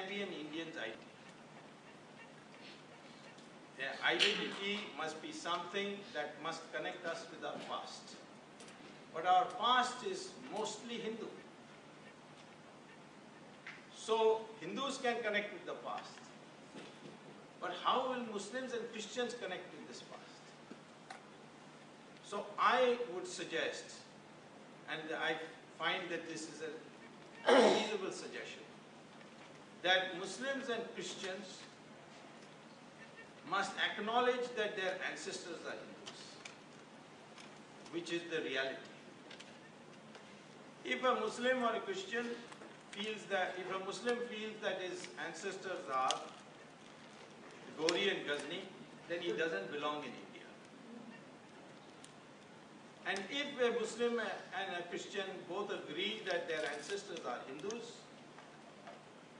be an Indian's identity. Their identity must be something that must connect us with our past. But our past is mostly Hindu. So Hindus can connect with the past. But how will Muslims and Christians connect with this past? So I would suggest, and I find that this is a reasonable suggestion, that Muslims and Christians must acknowledge that their ancestors are Hindus, which is the reality. If a Muslim or a Christian feels that, if a Muslim feels that his ancestors are Gori and Ghazni, then he doesn't belong in India. And if a Muslim and a Christian both agree that their ancestors are Hindus,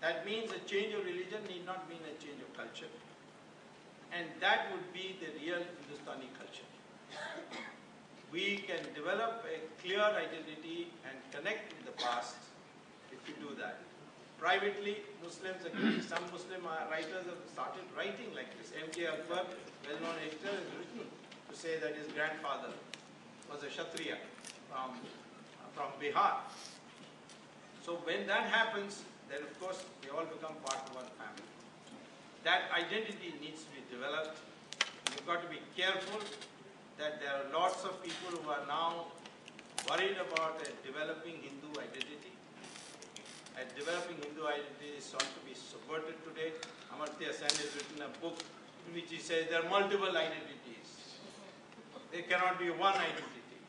that means a change of religion need not mean a change of culture. And that would be the real Hindustani culture. We can develop a clear identity and connect with the past if we do that. Privately, Muslims agree. Some Muslim writers have started writing like this. M.K. Akbar, well-known editor, has written to say that his grandfather was a Kshatriya from Bihar. So when that happens, then of course they all become part of one family. That identity needs to be developed. You've got to be careful that there are lots of people who are now worried about a developing Hindu identity. A developing Hindu identity is sought to be subverted today. Amartya Sen has written a book in which he says there are multiple identities. There cannot be one identity.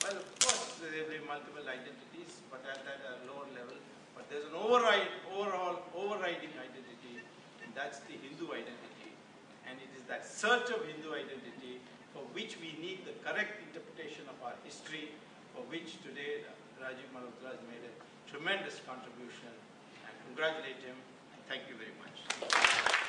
Well, of course, there will be multiple identities, but at a lower level. But there's an overall overriding identity, and that's the Hindu identity. And it is that search of Hindu identity for which we need the correct interpretation of our history, for which today Rajiv Malhotra has made a tremendous contribution, and congratulate him and thank you very much.